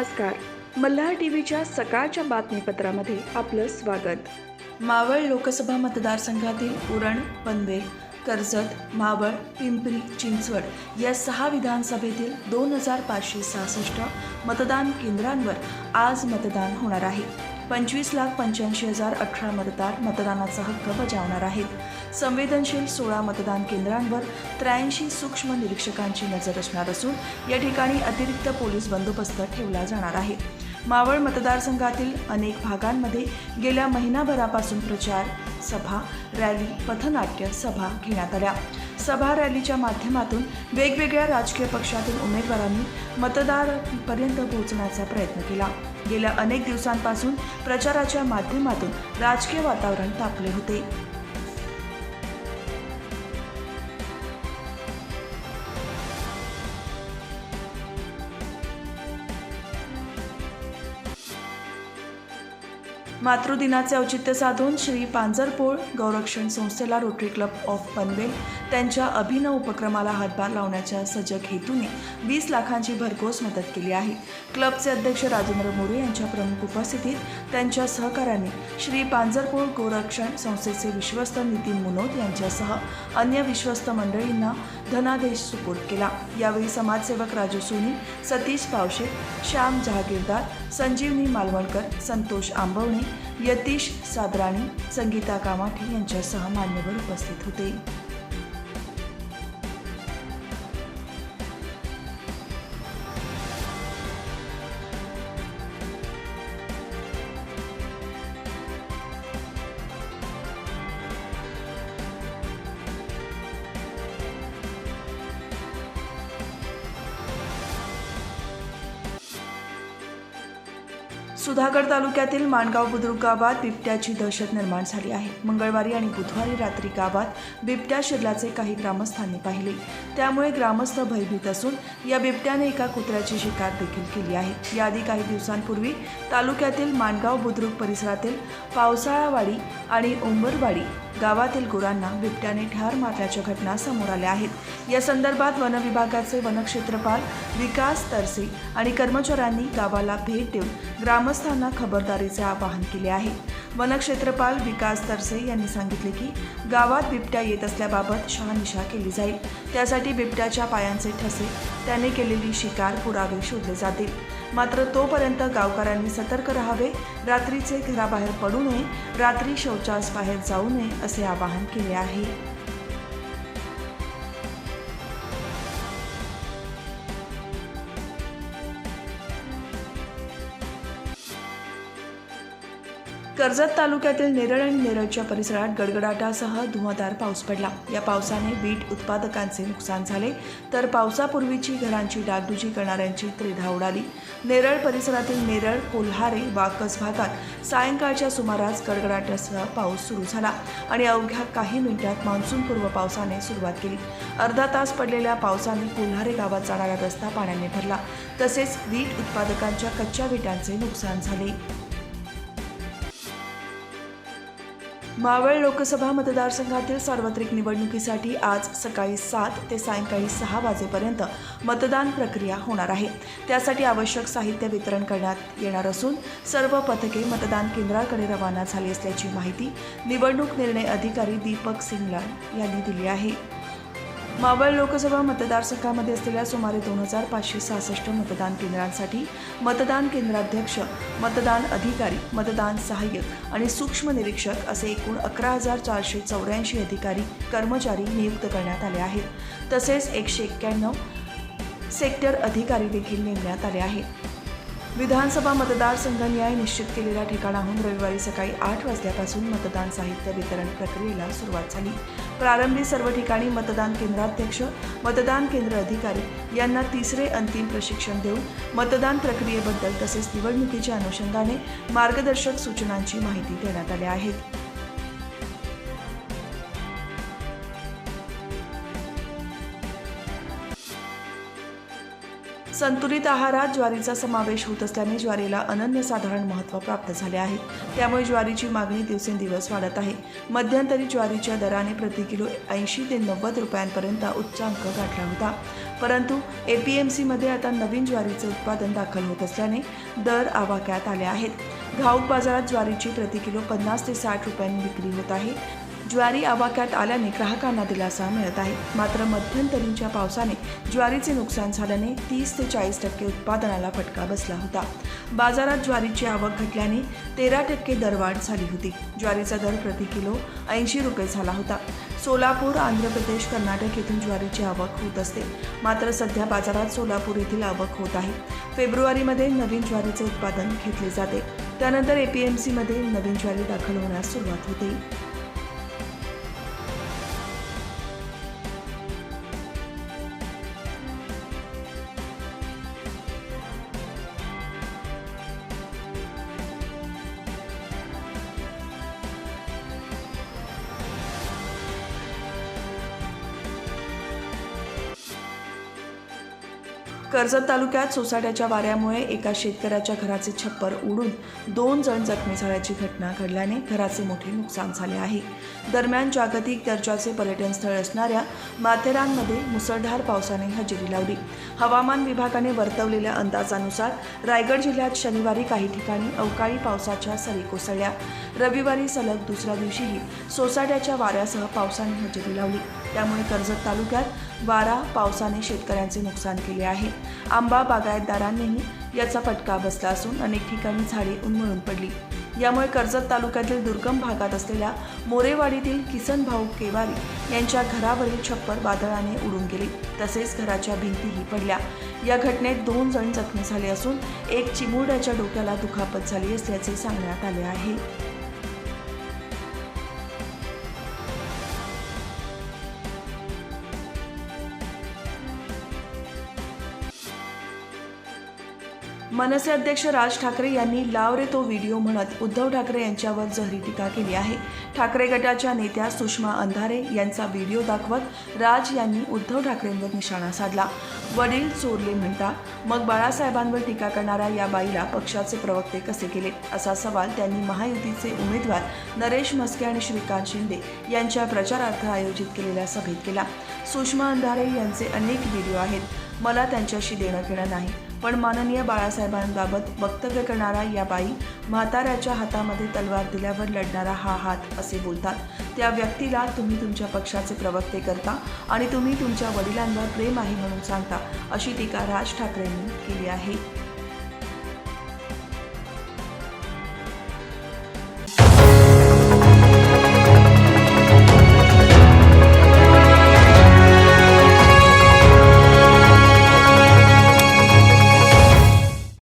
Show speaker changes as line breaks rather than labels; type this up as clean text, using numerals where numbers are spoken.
नमस्कार. मल्हार टीव्हीच्या सकाळच्या बातमीपत्रामध्ये आपलं स्वागत.
मावळ लोकसभा मतदारसंघातील उरण, पनवेल, कर्जत, मावळ, पिंपरी चिंचवड या 6 विधानसभेतील 2566 मतदान केंद्रांवर आज मतदान होणार आहे. 25,85,018 मतदार मतदानाचा हक्क बजावणार आहेत. संवेदनशील 16 मतदान केंद्रांवर 83 सूक्ष्म निरीक्षकांची नजर असणार असून या ठिकाणी अतिरिक्त पोलीस बंदोबस्त ठेवला जाणार आहे. मावळ मतदारसंघातील अनेक भागांमध्ये गेल्या महिनाभरापासून प्रचार, सभा, रॅली, पथनाट्य सभा घेण्यात आल्या. सभा रॅलीच्या माध्यमातून वेगवेगळ्या राजकीय पक्षातील उमेदवारांनी मतदारांपर्यंत पोहोचण्याचा प्रयत्न केला. गेल्या अनेक दिवसांपासून प्रचाराच्या माध्यमातून राजकीय वातावरण तापले होते. मातृदिनाचे औचित्य साधून श्री पांजरपोळ गौरक्षण संस्थेला रोटरी क्लब ऑफ पनवेल त्यांच्या अभिनव उपक्रमाला हातभार लावण्याच्या सजग हेतूने 20 लाखांची भरघोस मदत केली आहे. क्लबचे अध्यक्ष राजेंद्र मोरे यांच्या प्रमुख उपस्थितीत त्यांच्या सहकार्याने श्री पांजरपोळ गौरक्षण संस्थेचे विश्वस्त नितीन मुनोत यांच्यासह अन्य विश्वस्त मंडळींना धनादेश सुपूर्द केला. यावेळी समाजसेवक राजू सोनी, सतीश पावशे, श्याम जहागीरदार, संजीवनी मालवणकर, संतोष आंबवणे, यतीश सादराणी, संगीता कामाठे यांच्यासह मान्यवर उपस्थित होते. सुधागड तालुक्यातील माणगाव बुद्रुक गावात बिबट्याची दहशत निर्माण झाली आहे. मंगळवारी आणि बुधवारी रात्री गावात बिबट्या शिरल्याचे काही ग्रामस्थांनी पाहिले. त्यामुळे ग्रामस्थ भयभीत असून या बिबट्याने एका कुत्र्याची शिकार देखील केली आहे. याआधी काही दिवसांपूर्वी तालुक्यातील माणगाव बुद्रुक परिसरातील पावसाळावाडी आणि उंबरवाडी गावातील गुरांना बिबट्याने ठार मारल्याच्या घटना समोर आल्या आहेत. या संदर्भात वन विभागाचे वनक्षेत्रपाल विकास तरसे आणि कर्मचाऱ्यांनी गावाला भेट देऊन ग्रामस्थांना खबरदारीचे आवाहन केले आहे. वनक्षेत्रपाल विकास तरसे यांनी सांगितले की गावात बिबट्या येत असल्याबाबत शहानिशा केली जाईल. त्यासाठी बिबट्याच्या पायांचे ठसे, त्याने केलेली शिकार, पुरावे शोधले जातील. मात्र तोपर्यंत गावकऱ्यांनी सतर्क राहावे, रात्रीचे घराबाहेर पडू नये, रात्री शौचास बाहेर जाऊ नये असे आवाहन केले आहे. कर्जत तालुक्यातील नेरळ आणि नेरळच्या परिसरात गडगडाटासह धुवाधार पाऊस पडला. या पावसाने बीट उत्पादकांचे नुकसान झाले तर पावसापूर्वीची घरांची डागडुजी करणाऱ्यांची त्रेधा उडाली. नेरळ परिसरातील नेरळ, कोल्हारे, वाकस भागात सायंकाळच्या सुमारास गडगडाटासह पाऊस सुरू झाला आणि अवघ्या काही मिनिटात मान्सूनपूर्व पावसाने सुरुवात केली. अर्धा तास पडलेल्या पावसाने कोल्हारे गावात जाणारा रस्ता पाण्याने भरला. तसेच वीट उत्पादकांच्या कच्च्या विटांचे नुकसान झाले. मावळ लोकसभा मतदारसंघातील सार्वत्रिक निवडणुकीसाठी आज सकाळी 7 ते सायंकाळी 6 वाजेपर्यंत मतदान प्रक्रिया होणार आहे. त्यासाठी आवश्यक साहित्य वितरण करण्यात येणार असून सर्व पथके मतदान केंद्राकडे रवाना झाली असल्याची माहिती निवडणूक निर्णय अधिकारी दीपक सिंगलाल यांनी दिली आहे. मावळ लोकसभा मतदारसंघामध्ये असलेल्या सुमारे 2566 मतदान केंद्रांसाठी मतदान केंद्राध्यक्ष, मतदान अधिकारी, मतदान सहाय्यक आणि सूक्ष्म निरीक्षक असे एकूण 11,484 अधिकारी कर्मचारी नियुक्त करण्यात आले आहेत. तसेच 191 सेक्टर अधिकारी देखील नेमण्यात आले आहेत. विधानसभा मतदारसंघ न्याय निश्चित केलेल्या ठिकाणाहून रविवारी सकाळी 8 वाजल्यापासून मतदान साहित्य वितरण प्रक्रियेला सुरुवात झाली. प्रारंभी सर्व ठिकाणी मतदान केंद्राध्यक्ष, मतदान केंद्र अधिकारी यांना तिसरे अंतिम प्रशिक्षण देऊन मतदान प्रक्रियेबद्दल तसेच निवडणुकीच्या अनुषंगाने मार्गदर्शक सूचनांची माहिती देण्यात आली आहे. संतुलित आहारात ज्वारीचा समावेश होत असल्याने ज्वारीला अनन्यसाधारण महत्त्व प्राप्त झाले आहे. त्यामुळे ज्वारीची मागणी दिवसेंदिवस वाढत आहे. मध्यंतरी ज्वारीच्या दराने प्रति किलो 80 ते 90 रुपयांपर्यंत उच्चांक गाठला होता. परंतु APMCमध्ये आता नवीन ज्वारीचे उत्पादन दाखल होत असल्याने दर आवाक्यात आले आहेत। घाऊक बाजारात ज्वारीची प्रति किलो 50 ते 60 रुपयांनी विक्री होत आहे। ज्वारी आवाक्यात आल्याने ग्राहकांना दिलासा मिळत आहे। मात्र मध्यंतरींच्या पावसाने ज्वारीचे नुकसान झाल्याने 30 ते 40% उत्पादनाला फटका बसला होता। बाजारात ज्वारीची आवक घटल्याने 13% दरवाढ झाली होती। ज्वारीचा दर प्रति किलो 80 रुपये झाला होता। सोलापूर, आंध्र प्रदेश, कर्नाटक येथून ज्वारीची आवक होत असते। मात्र सध्या बाजारात सोलापूर येथील आवक होत आहे। फेब्रुवारीमध्ये नवीन ज्वारीचे उत्पादन घेतले जाते, त्यानंतर APMCमध्ये नवीन ज्वारी दाखल होण्यास सुरुवात होते। कर्जत तालुक्यात सोसाट्याच्या वाऱ्यामुळे एका शेतकऱ्याच्या घराचे छप्पर उडून 2 जण जखमी झाल्याची घटना घडल्याने घराचे मोठे नुकसान झाले आहे। दरम्यान जागतिक दर्जाचे पर्यटन स्थळ असणाऱ्या माथेरानमध्ये मुसळधार पावसाने हजेरी लावली। हवामान विभागाने वर्तवलेल्या अंदाजानुसार रायगड जिल्ह्यात शनिवारी काही ठिकाणी अवकाळी पावसाच्या सरी कोसळल्या। रविवारी सलग दुसऱ्या दिवशीही सोसाट्याच्या वाऱ्यासह पावसाने हजेरी लावली। त्यामुळे कर्जत तालुक्यात वारा पावसाने शेतकऱ्यांचे नुकसान केले आहे। आंबा बागायतदारांनीही याचा फटका बसला असून अनेक ठिकाणी झाडे उन्मळून पडली। यामुळे कर्जत तालुक्यातील दुर्गम भागात असलेल्या मोरेवाडीतील किसन भाऊ केवारी यांच्या घरावरील छप्पर वादळाने उडून गेले, तसेच घराच्या भिंतीही पडल्या। या घटनेत 2 जण जखमी झाले असून एक चिमुरड्याच्या डोक्याला दुखापत झाली असल्याचे सांगण्यात आले आहे। मनसे अध्यक्ष राज ठाकरे यांनी लाव रे तो व्हिडिओ म्हणत उद्धव ठाकरे यांच्यावर जहरी टीका केली आहे। ठाकरे गटाच्या नेत्या सुषमा अंधारे यांचा व्हिडिओ दाखवत राज यांनी उद्धव ठाकरेंवर निशाणा साधला। वडील चोरले म्हणता मग बाळासाहेबांवर टीका करणाऱ्या या बाईला पक्षाचे प्रवक्ते कसे केले, असा सवाल त्यांनी महायुतीचे उमेदवार नरेश म्हस्के आणि श्रीकांत शिंदे यांच्या प्रचारार्थ आयोजित केलेल्या सभेत केला। सुषमा अंधारे यांचे अनेक व्हिडिओ आहेत, मला त्यांच्याशी देणं घेणं नाही, पण माननीय बाळासाहेबांबाबत वक्तव्य करणारा या बाई म्हाताऱ्याच्या हातामध्ये तलवार दिल्यावर लढणारा हा हात असे बोलतात। त्या व्यक्तीला तुम्ही तुमच्या पक्षाचे प्रवक्ते करता आणि तुम्ही तुमच्या वडिलांवर प्रेम आहे म्हणून सांगता, अशी टीका राज ठाकरेंनी केली आहे।